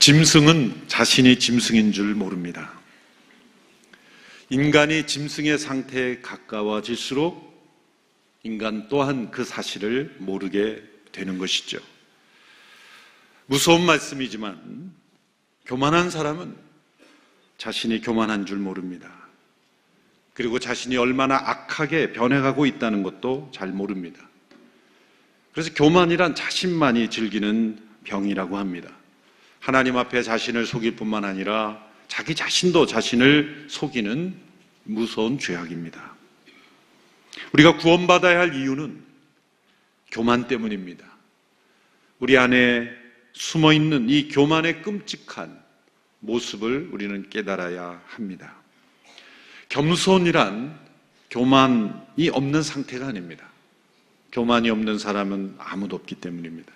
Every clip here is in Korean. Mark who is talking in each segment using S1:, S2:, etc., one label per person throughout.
S1: 짐승은 자신이 짐승인 줄 모릅니다. 인간이 짐승의 상태에 가까워질수록 인간 또한 그 사실을 모르게 되는 것이죠. 무서운 말씀이지만 교만한 사람은 자신이 교만한 줄 모릅니다. 그리고 자신이 얼마나 악하게 변해가고 있다는 것도 잘 모릅니다. 그래서 교만이란 자신만이 즐기는 병이라고 합니다. 하나님 앞에 자신을 속일 뿐만 아니라 자기 자신도 자신을 속이는 무서운 죄악입니다. 우리가 구원받아야 할 이유는 교만 때문입니다. 우리 안에 숨어있는 이 교만의 끔찍한 모습을 우리는 깨달아야 합니다. 겸손이란 교만이 없는 상태가 아닙니다. 교만이 없는 사람은 아무도 없기 때문입니다.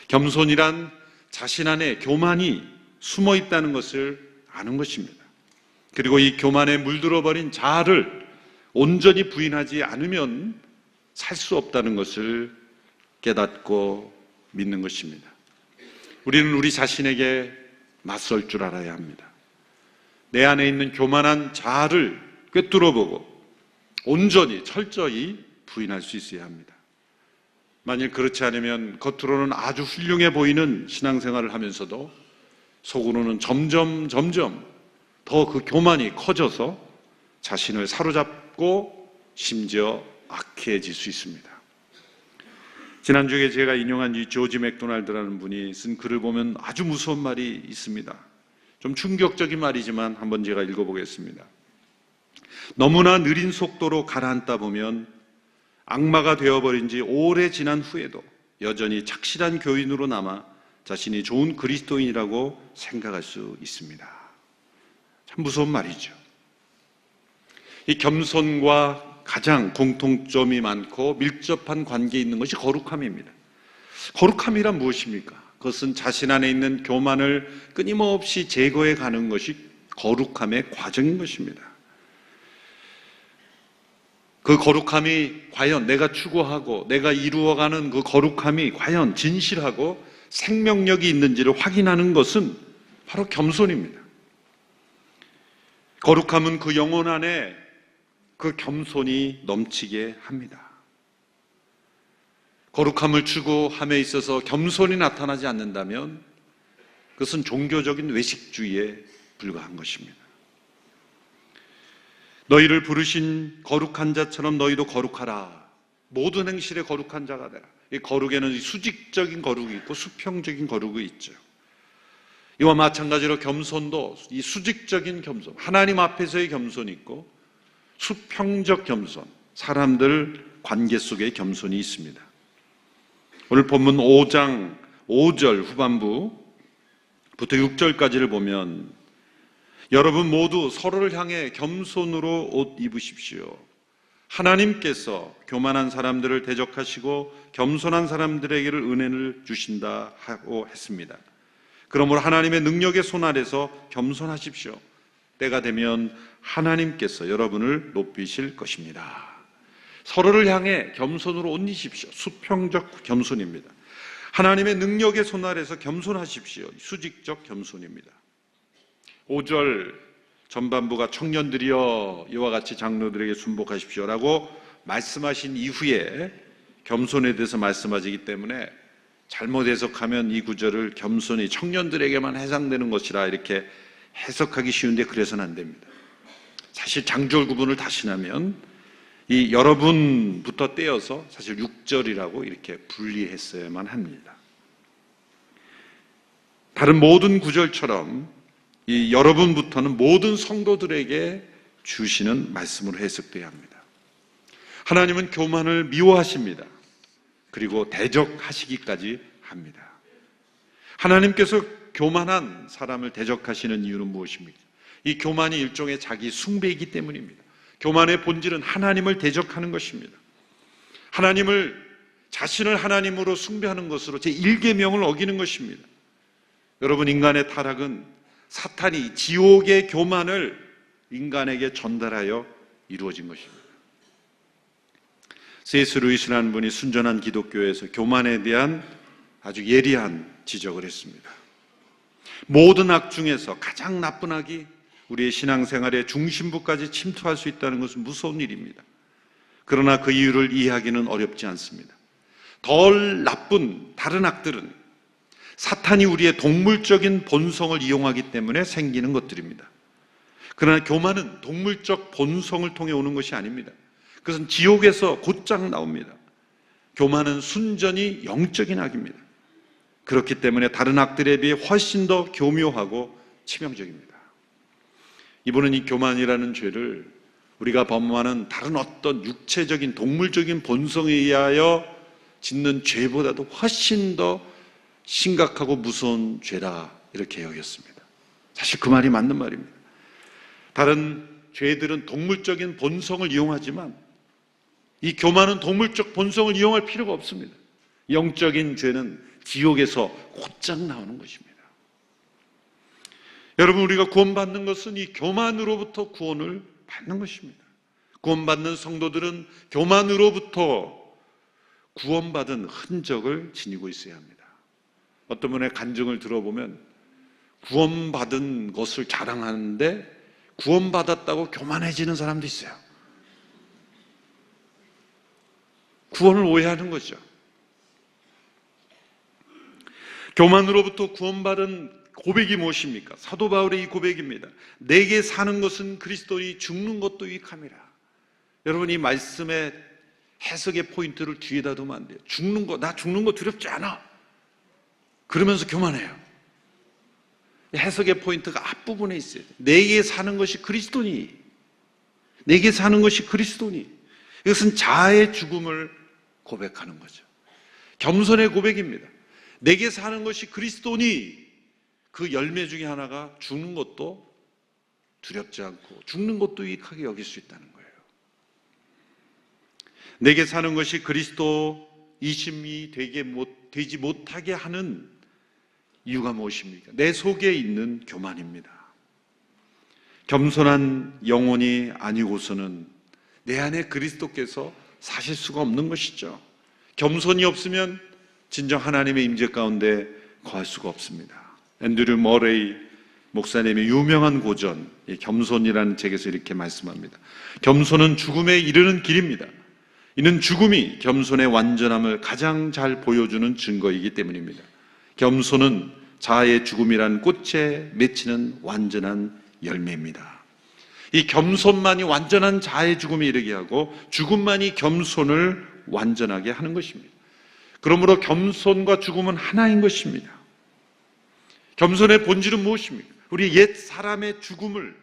S1: 겸손이란 자신 안에 교만이 숨어 있다는 것을 아는 것입니다. 그리고 이 교만에 물들어버린 자아를 온전히 부인하지 않으면 살 수 없다는 것을 깨닫고 믿는 것입니다. 우리는 우리 자신에게 맞설 줄 알아야 합니다. 내 안에 있는 교만한 자아를 꿰뚫어보고 온전히 철저히 부인할 수 있어야 합니다. 만일 그렇지 않으면 겉으로는 아주 훌륭해 보이는 신앙생활을 하면서도 속으로는 점점 더 그 교만이 커져서 자신을 사로잡고 심지어 악해질 수 있습니다. 지난주에 제가 인용한 이 조지 맥도날드라는 분이 쓴 글을 보면 아주 무서운 말이 있습니다. 좀 충격적인 말이지만 한번 제가 읽어보겠습니다. 너무나 느린 속도로 가라앉다 보면 악마가 되어버린 지 오래 지난 후에도 여전히 착실한 교인으로 남아 자신이 좋은 그리스도인이라고 생각할 수 있습니다. 참 무서운 말이죠. 이 겸손과 가장 공통점이 많고 밀접한 관계에 있는 것이 거룩함입니다. 거룩함이란 무엇입니까? 그것은 자신 안에 있는 교만을 끊임없이 제거해 가는 것이 거룩함의 과정인 것입니다. 그 거룩함이 과연 내가 추구하고 내가 이루어가는 그 거룩함이 과연 진실하고 생명력이 있는지를 확인하는 것은 바로 겸손입니다. 거룩함은 그 영혼 안에 그 겸손이 넘치게 합니다. 거룩함을 추구함에 있어서 겸손이 나타나지 않는다면 그것은 종교적인 외식주의에 불과한 것입니다. 너희를 부르신 거룩한 자처럼 너희도 거룩하라. 모든 행실에 거룩한 자가 되라. 이 거룩에는 수직적인 거룩이 있고 수평적인 거룩이 있죠. 이와 마찬가지로 겸손도 이 수직적인 겸손, 하나님 앞에서의 겸손이 있고 수평적 겸손, 사람들 관계 속의 겸손이 있습니다. 오늘 본문 5장 5절 후반부부터 6절까지를 보면 여러분 모두 서로를 향해 겸손으로 옷 입으십시오. 하나님께서 교만한 사람들을 대적하시고 겸손한 사람들에게를 은혜를 주신다 하고 했습니다. 그러므로 하나님의 능력의 손 아래서 겸손하십시오. 때가 되면 하나님께서 여러분을 높이실 것입니다. 서로를 향해 겸손으로 옷 입으십시오. 수평적 겸손입니다. 하나님의 능력의 손 아래서 겸손하십시오. 수직적 겸손입니다. 5절 전반부가 청년들이여 이와 같이 장로들에게 순복하십시오라고 말씀하신 이후에 겸손에 대해서 말씀하시기 때문에 잘못 해석하면 이 구절을 겸손이 청년들에게만 해당되는 것이라 이렇게 해석하기 쉬운데 그래서는 안 됩니다. 사실 장절 구분을 다시 하면 이 여러분부터 떼어서 사실 6절이라고 이렇게 분리했어야만 합니다. 다른 모든 구절처럼 이 여러분부터는 모든 성도들에게 주시는 말씀으로 해석돼야 합니다. 하나님은 교만을 미워하십니다. 그리고 대적하시기까지 합니다. 하나님께서 교만한 사람을 대적하시는 이유는 무엇입니까? 이 교만이 일종의 자기 숭배이기 때문입니다. 교만의 본질은 하나님을 대적하는 것입니다. 자신을 하나님으로 숭배하는 것으로 제1계명을 어기는 것입니다. 여러분, 인간의 타락은 사탄이 지옥의 교만을 인간에게 전달하여 이루어진 것입니다. C.S. 루이스라는 분이 순전한 기독교에서 교만에 대한 아주 예리한 지적을 했습니다. 모든 악 중에서 가장 나쁜 악이 우리의 신앙생활의 중심부까지 침투할 수 있다는 것은 무서운 일입니다. 그러나 그 이유를 이해하기는 어렵지 않습니다. 덜 나쁜 다른 악들은 사탄이 우리의 동물적인 본성을 이용하기 때문에 생기는 것들입니다. 그러나 교만은 동물적 본성을 통해 오는 것이 아닙니다. 그것은 지옥에서 곧장 나옵니다. 교만은 순전히 영적인 악입니다. 그렇기 때문에 다른 악들에 비해 훨씬 더 교묘하고 치명적입니다. 이분은 이 교만이라는 죄를 우리가 범하는 다른 어떤 육체적인 동물적인 본성에 의하여 짓는 죄보다도 훨씬 더 심각하고 무서운 죄라 이렇게 여겼습니다. 사실 그 말이 맞는 말입니다. 다른 죄들은 동물적인 본성을 이용하지만 이 교만은 동물적 본성을 이용할 필요가 없습니다. 영적인 죄는 지옥에서 곧장 나오는 것입니다. 여러분, 우리가 구원받는 것은 이 교만으로부터 구원을 받는 것입니다. 구원받는 성도들은 교만으로부터 구원받은 흔적을 지니고 있어야 합니다. 어떤 분의 간증을 들어보면 구원받은 것을 자랑하는데 구원받았다고 교만해지는 사람도 있어요. 구원을 오해하는 거죠. 교만으로부터 구원받은 고백이 무엇입니까? 사도 바울의 이 고백입니다. 내게 사는 것은 그리스도니 죽는 것도 유익함이라. 여러분, 이 말씀의 해석의 포인트를 뒤에다 두면 안 돼요. 나 죽는 거 두렵지 않아. 그러면서 교만해요. 해석의 포인트가 앞부분에 있어요. 내게 사는 것이 그리스도니. 내게 사는 것이 그리스도니. 이것은 자아의 죽음을 고백하는 거죠. 겸손의 고백입니다. 내게 사는 것이 그리스도니. 그 열매 중에 하나가 죽는 것도 두렵지 않고 죽는 것도 유익하게 여길 수 있다는 거예요. 내게 사는 것이 그리스도이심이 되지 못하게 하는 이유가 무엇입니까? 내 속에 있는 교만입니다. 겸손한 영혼이 아니고서는 내 안에 그리스도께서 사실 수가 없는 것이죠. 겸손이 없으면 진정 하나님의 임재 가운데 거할 수가 없습니다. 앤드류 머레이 목사님의 유명한 고전 겸손이라는 책에서 이렇게 말씀합니다. 겸손은 죽음에 이르는 길입니다. 이는 죽음이 겸손의 완전함을 가장 잘 보여주는 증거이기 때문입니다. 겸손은 자아의 죽음이란 꽃에 맺히는 완전한 열매입니다. 이 겸손만이 완전한 자아의 죽음에 이르게 하고 죽음만이 겸손을 완전하게 하는 것입니다. 그러므로 겸손과 죽음은 하나인 것입니다. 겸손의 본질은 무엇입니까? 우리 옛 사람의 죽음을,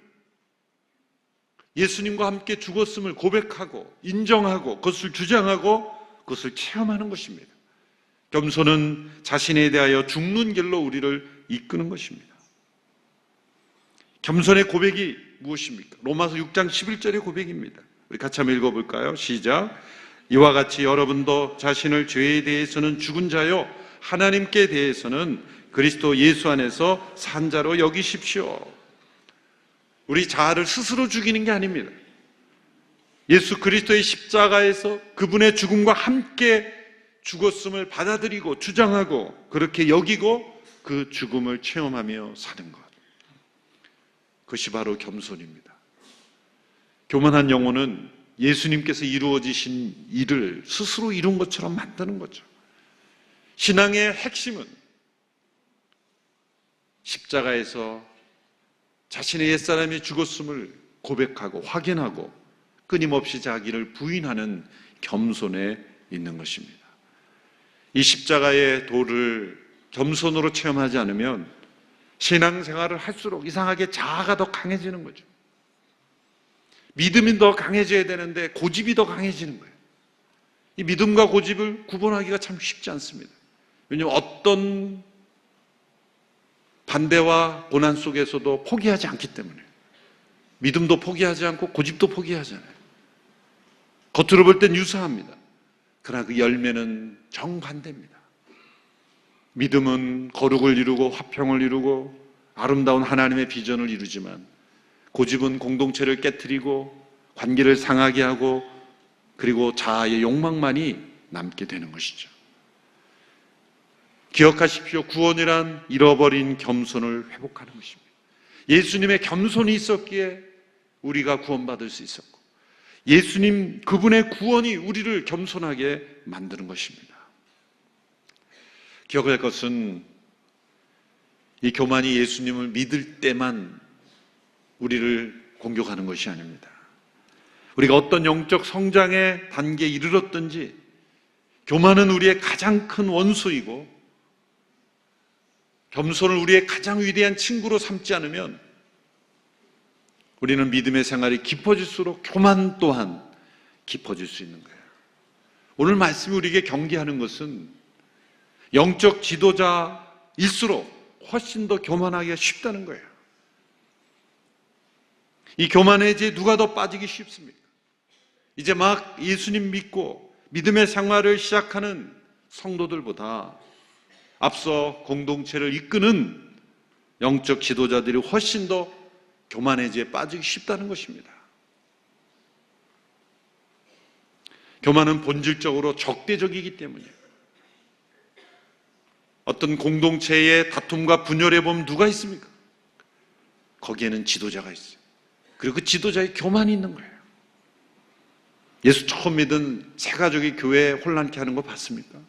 S1: 예수님과 함께 죽었음을 고백하고 인정하고 그것을 주장하고 그것을 체험하는 것입니다. 겸손은 자신에 대하여 죽는 길로 우리를 이끄는 것입니다. 겸손의 고백이 무엇입니까? 로마서 6장 11절의 고백입니다. 우리 같이 한번 읽어볼까요? 시작. 이와 같이 여러분도 자신을 죄에 대해서는 죽은 자요 하나님께 대해서는 그리스도 예수 안에서 산 자로 여기십시오. 우리 자아를 스스로 죽이는 게 아닙니다. 예수 그리스도의 십자가에서 그분의 죽음과 함께 죽었음을 받아들이고 주장하고 그렇게 여기고 그 죽음을 체험하며 사는 것. 그것이 바로 겸손입니다. 교만한 영혼은 예수님께서 이루어지신 일을 스스로 이룬 것처럼 만드는 거죠. 신앙의 핵심은 십자가에서 자신의 옛사람이 죽었음을 고백하고 확인하고 끊임없이 자기를 부인하는 겸손에 있는 것입니다. 이 십자가의 도를 겸손으로 체험하지 않으면 신앙생활을 할수록 이상하게 자아가 더 강해지는 거죠. 믿음이 더 강해져야 되는데 고집이 더 강해지는 거예요. 이 믿음과 고집을 구분하기가 참 쉽지 않습니다. 왜냐하면 어떤 반대와 고난 속에서도 포기하지 않기 때문에 믿음도 포기하지 않고 고집도 포기하잖아요. 겉으로 볼 땐 유사합니다. 그러나 그 열매는 정반대입니다. 믿음은 거룩을 이루고 화평을 이루고 아름다운 하나님의 비전을 이루지만 고집은 공동체를 깨트리고 관계를 상하게 하고 그리고 자아의 욕망만이 남게 되는 것이죠. 기억하십시오. 구원이란 잃어버린 겸손을 회복하는 것입니다. 예수님의 겸손이 있었기에 우리가 구원받을 수 있었고, 예수님 그분의 구원이 우리를 겸손하게 만드는 것입니다. 기억할 것은 이 교만이 예수님을 믿을 때만 우리를 공격하는 것이 아닙니다. 우리가 어떤 영적 성장의 단계에 이르렀든지 교만은 우리의 가장 큰 원수이고, 겸손을 우리의 가장 위대한 친구로 삼지 않으면 우리는 믿음의 생활이 깊어질수록 교만 또한 깊어질 수 있는 거예요. 오늘 말씀이 우리에게 경계하는 것은 영적 지도자일수록 훨씬 더 교만하기가 쉽다는 거예요. 이 교만에 이제 누가 더 빠지기 쉽습니까? 이제 막 예수님 믿고 믿음의 생활을 시작하는 성도들보다 앞서 공동체를 이끄는 영적 지도자들이 훨씬 더 교만해지에 빠지기 쉽다는 것입니다. 교만은 본질적으로 적대적이기 때문이에요. 어떤 공동체의 다툼과 분열에 보면 누가 있습니까? 거기에는 지도자가 있어요. 그리고 그 지도자의 교만이 있는 거예요. 예수 처음 믿은 새 가족이 교회에 혼란케 하는 거 봤습니까?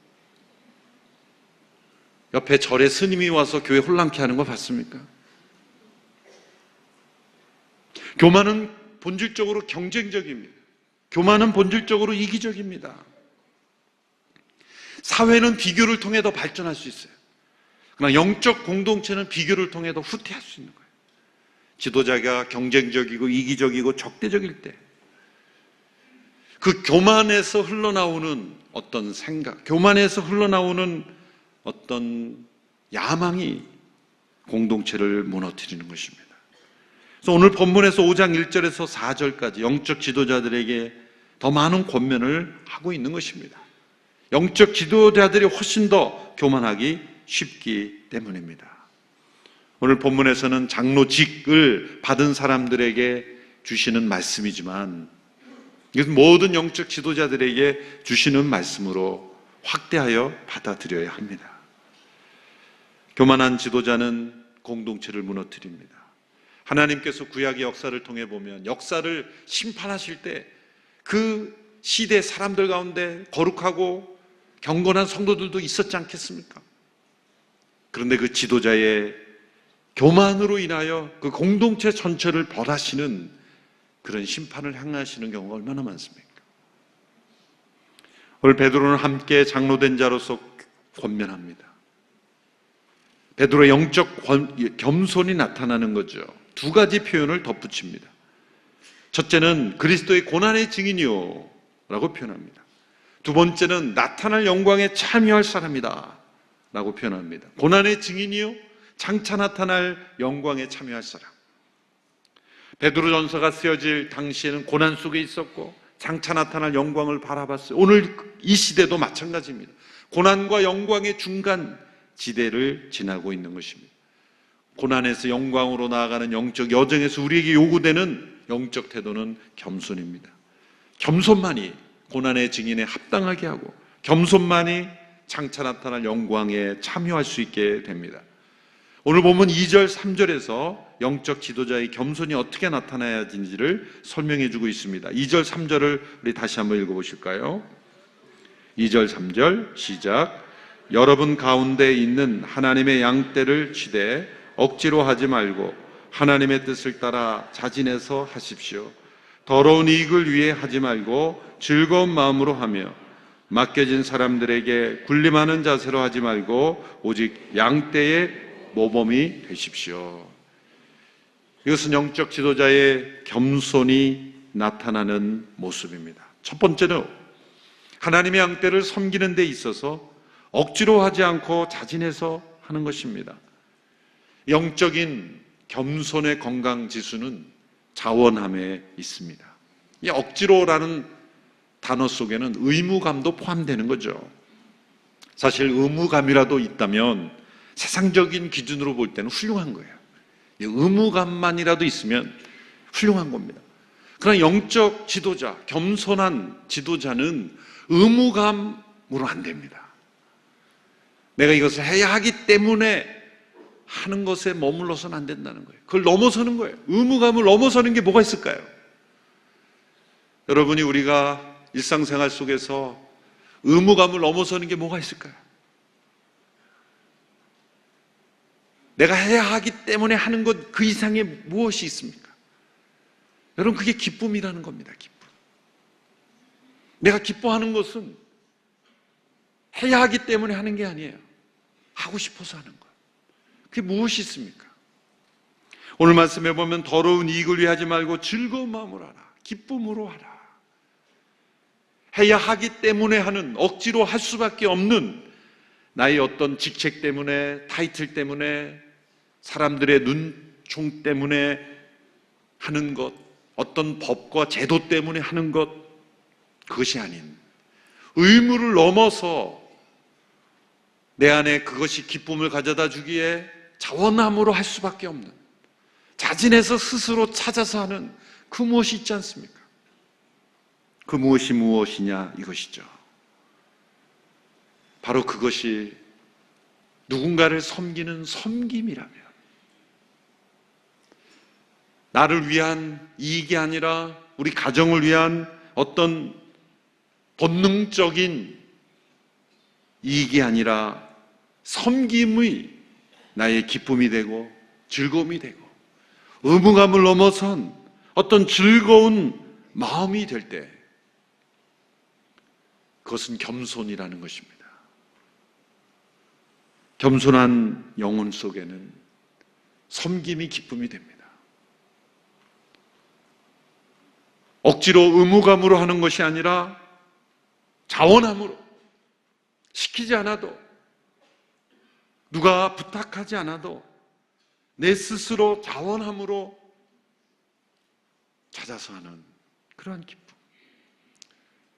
S1: 옆에 절에 스님이 와서 교회 혼란케 하는 거 봤습니까? 교만은 본질적으로 경쟁적입니다. 교만은 본질적으로 이기적입니다. 사회는 비교를 통해 더 발전할 수 있어요. 그러나 영적 공동체는 비교를 통해 더 후퇴할 수 있는 거예요. 지도자가 경쟁적이고 이기적이고 적대적일 때 그 교만에서 흘러나오는 어떤 생각, 교만에서 흘러나오는 어떤 야망이 공동체를 무너뜨리는 것입니다. 그래서 오늘 본문에서 5장 1절에서 4절까지 영적 지도자들에게 더 많은 권면을 하고 있는 것입니다. 영적 지도자들이 훨씬 더 교만하기 쉽기 때문입니다. 오늘 본문에서는 장로직을 받은 사람들에게 주시는 말씀이지만 이것은 모든 영적 지도자들에게 주시는 말씀으로 확대하여 받아들여야 합니다. 교만한 지도자는 공동체를 무너뜨립니다. 하나님께서 구약의 역사를 통해 보면 역사를 심판하실 때 그 시대 사람들 가운데 거룩하고 경건한 성도들도 있었지 않겠습니까? 그런데 그 지도자의 교만으로 인하여 그 공동체 전체를 벌하시는 그런 심판을 행하시는 경우가 얼마나 많습니까? 오늘 베드로는 함께 장로된 자로서 권면합니다. 베드로의 영적 겸손이 나타나는 거죠. 두 가지 표현을 덧붙입니다. 첫째는 그리스도의 고난의 증인이요 라고 표현합니다. 두 번째는 나타날 영광에 참여할 사람이다 라고 표현합니다. 고난의 증인이요, 장차 나타날 영광에 참여할 사람. 베드로전서가 쓰여질 당시에는 고난 속에 있었고 장차 나타날 영광을 바라봤어요. 오늘 이 시대도 마찬가지입니다. 고난과 영광의 중간 지대를 지나고 있는 것입니다. 고난에서 영광으로 나아가는 영적 여정에서 우리에게 요구되는 영적 태도는 겸손입니다. 겸손만이 고난의 증인에 합당하게 하고 겸손만이 장차 나타날 영광에 참여할 수 있게 됩니다. 오늘 보면 2절, 3절에서 영적 지도자의 겸손이 어떻게 나타나야 하는지를 설명해 주고 있습니다. 2절, 3절을 우리 다시 한번 읽어보실까요? 2절, 3절 시작. 여러분 가운데 있는 하나님의 양떼를 치되 억지로 하지 말고 하나님의 뜻을 따라 자진해서 하십시오. 더러운 이익을 위해 하지 말고 즐거운 마음으로 하며 맡겨진 사람들에게 군림하는 자세로 하지 말고 오직 양떼의 모범이 되십시오. 이것은 영적 지도자의 겸손이 나타나는 모습입니다. 첫 번째는 하나님의 양떼를 섬기는 데 있어서 억지로 하지 않고 자진해서 하는 것입니다. 영적인 겸손의 건강 지수는 자원함에 있습니다. 이 억지로라는 단어 속에는 의무감도 포함되는 거죠. 사실 의무감이라도 있다면 세상적인 기준으로 볼 때는 훌륭한 거예요. 의무감만이라도 있으면 훌륭한 겁니다. 그러나 영적 지도자, 겸손한 지도자는 의무감으로 안 됩니다. 내가 이것을 해야 하기 때문에 하는 것에 머물러서는 안 된다는 거예요. 그걸 넘어서는 거예요. 의무감을 넘어서는 게 뭐가 있을까요? 여러분이 우리가 일상생활 속에서 의무감을 넘어서는 게 뭐가 있을까요? 내가 해야 하기 때문에 하는 것 그 이상의 무엇이 있습니까? 여러분, 그게 기쁨이라는 겁니다. 기쁨. 내가 기뻐하는 것은 해야 하기 때문에 하는 게 아니에요. 하고 싶어서 하는 것. 그게 무엇이 있습니까? 오늘 말씀해 보면 더러운 이익을 위해 하지 말고 즐거운 마음으로 하라. 기쁨으로 하라. 해야 하기 때문에 하는, 억지로 할 수밖에 없는 나의 어떤 직책 때문에, 타이틀 때문에, 사람들의 눈총 때문에 하는 것, 어떤 법과 제도 때문에 하는 것, 그것이 아닌 의무를 넘어서 내 안에 그것이 기쁨을 가져다 주기에 자원함으로 할 수밖에 없는, 자진해서 스스로 찾아서 하는 그 무엇이 있지 않습니까? 그 무엇이 무엇이냐, 이것이죠. 바로 그것이 누군가를 섬기는 섬김이라면, 나를 위한 이익이 아니라 우리 가정을 위한 어떤 본능적인 이익이 아니라 섬김의 나의 기쁨이 되고 즐거움이 되고 의무감을 넘어선 어떤 즐거운 마음이 될 때, 그것은 겸손이라는 것입니다. 겸손한 영혼 속에는 섬김이 기쁨이 됩니다. 억지로 의무감으로 하는 것이 아니라 자원함으로, 시키지 않아도, 누가 부탁하지 않아도 내 스스로 자원함으로 찾아서 하는 그러한 기쁨.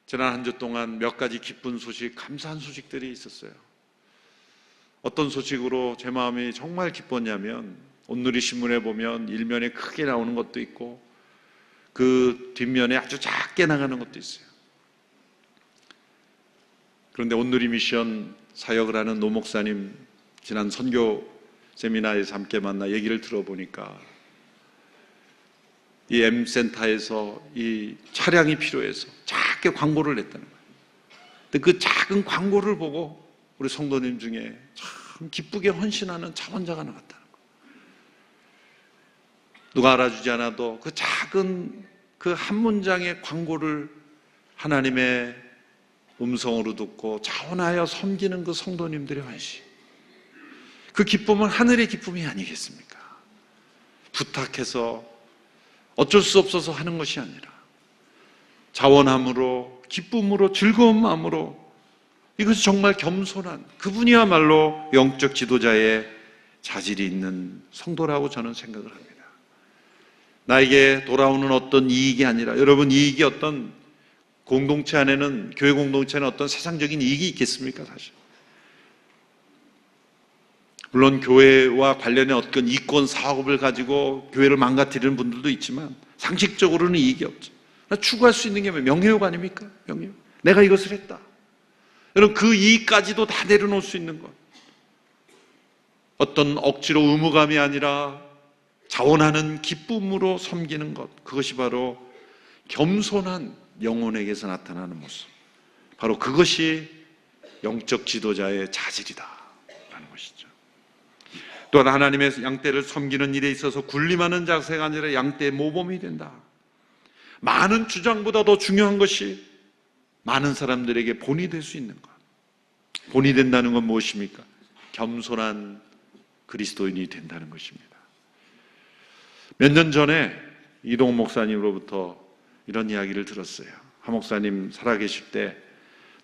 S1: 지난 한 주 동안 몇 가지 기쁜 소식, 감사한 소식들이 있었어요. 어떤 소식으로 제 마음이 정말 기뻤냐면, 오늘의 신문에 보면 일면에 크게 나오는 것도 있고 그 뒷면에 아주 작게 나가는 것도 있어요. 그런데 오늘의 미션 사역을 하는 노 목사님 지난 선교 세미나에서 함께 만나 얘기를 들어보니까 이 M센터에서 이 차량이 필요해서 작게 광고를 냈다는 거예요. 근데 그 작은 광고를 보고 우리 성도님 중에 참 기쁘게 헌신하는 차원자가 나왔다는 거예요. 누가 알아주지 않아도 그 작은 그 한 문장의 광고를 하나님의 음성으로 듣고 자원하여 섬기는 그 성도님들의 헌신, 그 기쁨은 하늘의 기쁨이 아니겠습니까? 부탁해서 어쩔 수 없어서 하는 것이 아니라 자원함으로, 기쁨으로, 즐거운 마음으로, 이것이 정말 겸손한, 그분이야말로 영적 지도자의 자질이 있는 성도라고 저는 생각을 합니다. 나에게 돌아오는 어떤 이익이 아니라, 여러분, 이익이 어떤 공동체 안에는, 교회 공동체는 어떤 세상적인 이익이 있겠습니까? 사실 물론 교회와 관련해 어떤 이권 사업을 가지고 교회를 망가뜨리는 분들도 있지만 상식적으로는 이익이 없죠. 추구할 수 있는 게 명예욕 아닙니까? 명예욕. 내가 이것을 했다. 여러분, 그 이익까지도 다 내려놓을 수 있는 것, 어떤 억지로 의무감이 아니라 자원하는 기쁨으로 섬기는 것, 그것이 바로 겸손한 영혼에게서 나타나는 모습, 바로 그것이 영적 지도자의 자질이다라는 것이죠. 또한 하나님의 양떼를 섬기는 일에 있어서 군림하는 자세가 아니라 양떼의 모범이 된다. 많은 주장보다 더 중요한 것이 많은 사람들에게 본이 될 수 있는 것. 본이 된다는 건 무엇입니까? 겸손한 그리스도인이 된다는 것입니다. 몇 년 전에 이동 목사님으로부터 이런 이야기를 들었어요. 한 목사님 살아계실 때,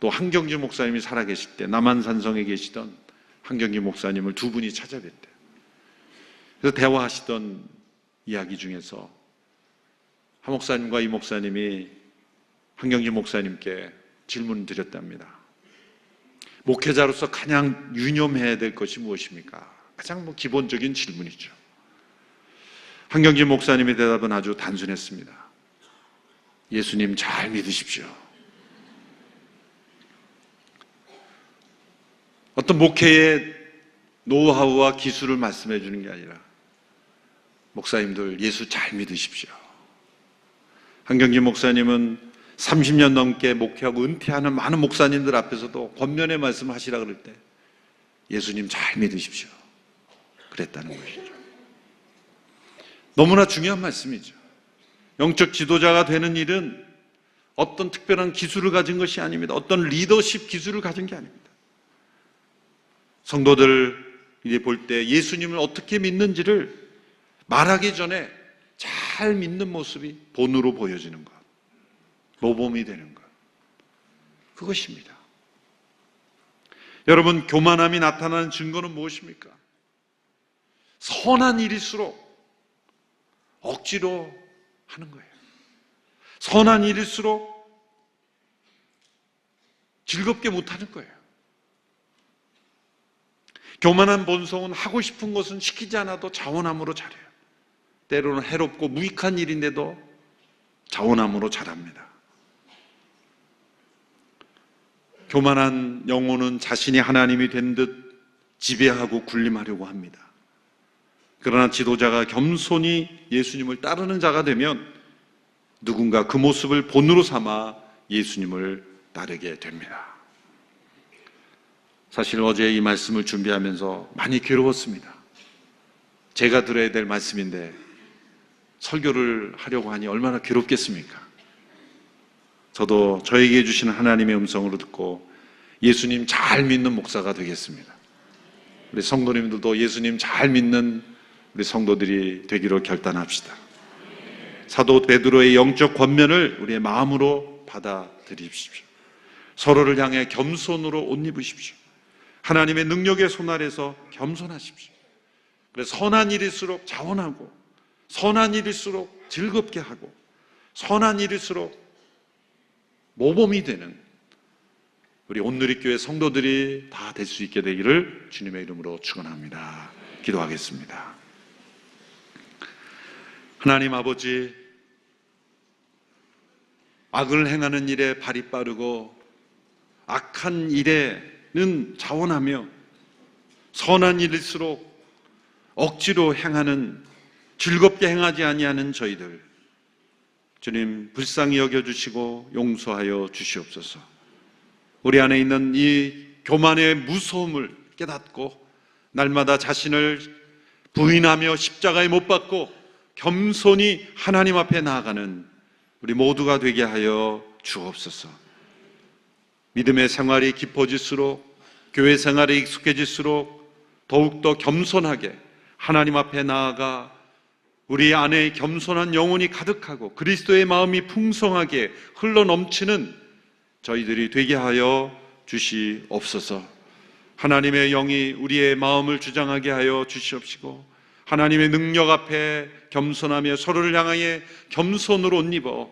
S1: 또 한경주 목사님이 살아계실 때 남한산성에 계시던 한경주 목사님을 두 분이 찾아뵀대요. 그래서 대화하시던 이야기 중에서 한 목사님과 이 목사님이 한경주 목사님께 질문을 드렸답니다. 목회자로서 가장 유념해야 될 것이 무엇입니까? 가장 기본적인 질문이죠. 한경주 목사님의 대답은 아주 단순했습니다. 예수님 잘 믿으십시오. 어떤 목회의 노하우와 기술을 말씀해 주는 게 아니라 목사님들 예수 잘 믿으십시오. 한경진 목사님은 30년 넘게 목회하고 은퇴하는 많은 목사님들 앞에서도 권면의 말씀을 하시라 그럴 때 예수님 잘 믿으십시오. 그랬다는 것이죠. 너무나 중요한 말씀이죠. 영적 지도자가 되는 일은 어떤 특별한 기술을 가진 것이 아닙니다. 어떤 리더십 기술을 가진 게 아닙니다. 성도들이 볼 때 예수님을 어떻게 믿는지를 말하기 전에 잘 믿는 모습이 본으로 보여지는 것, 모범이 되는 것, 그것입니다. 여러분, 교만함이 나타나는 증거는 무엇입니까? 선한 일일수록 억지로 하는 거예요. 선한 일일수록 즐겁게 못하는 거예요. 교만한 본성은 하고 싶은 것은 시키지 않아도 자원함으로 잘해요. 때로는 해롭고 무익한 일인데도 자원함으로 잘합니다. 교만한 영혼은 자신이 하나님이 된 듯 지배하고 군림하려고 합니다. 그러나 지도자가 겸손히 예수님을 따르는 자가 되면 누군가 그 모습을 본으로 삼아 예수님을 따르게 됩니다. 사실 어제 이 말씀을 준비하면서 많이 괴로웠습니다. 제가 들어야 될 말씀인데 설교를 하려고 하니 얼마나 괴롭겠습니까? 저도 저에게 주시는 하나님의 음성으로 듣고 예수님 잘 믿는 목사가 되겠습니다. 우리 성도님들도 예수님 잘 믿는 우리 성도들이 되기로 결단합시다. 사도 베드로의 영적 권면을 우리의 마음으로 받아들이십시오. 서로를 향해 겸손으로 옷 입으십시오. 하나님의 능력의 손 아래서 겸손하십시오. 그래서 선한 일일수록 자원하고, 선한 일일수록 즐겁게 하고, 선한 일일수록 모범이 되는 우리 온누리교회 성도들이 다 될 수 있게 되기를 주님의 이름으로 축원합니다. 기도하겠습니다. 하나님 아버지, 악을 행하는 일에 발이 빠르고 악한 일에는 자원하며 선한 일일수록 억지로 행하는, 즐겁게 행하지 아니하는 저희들, 주님 불쌍히 여겨주시고 용서하여 주시옵소서. 우리 안에 있는 이 교만의 무서움을 깨닫고 날마다 자신을 부인하며 십자가에 못 박고 겸손히 하나님 앞에 나아가는 우리 모두가 되게 하여 주옵소서. 믿음의 생활이 깊어질수록, 교회 생활이 익숙해질수록 더욱더 겸손하게 하나님 앞에 나아가 우리 안에 겸손한 영혼이 가득하고 그리스도의 마음이 풍성하게 흘러넘치는 저희들이 되게 하여 주시옵소서. 하나님의 영이 우리의 마음을 주장하게 하여 주시옵시고 하나님의 능력 앞에 겸손하며 서로를 향하여 겸손으로 옷 입어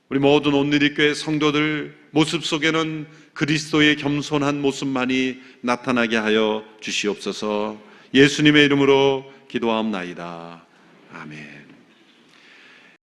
S1: 우리 모든 온누리교회 성도들 모습 속에는 그리스도의 겸손한 모습만이 나타나게 하여 주시옵소서. 예수님의 이름으로 기도하옵나이다. 아멘.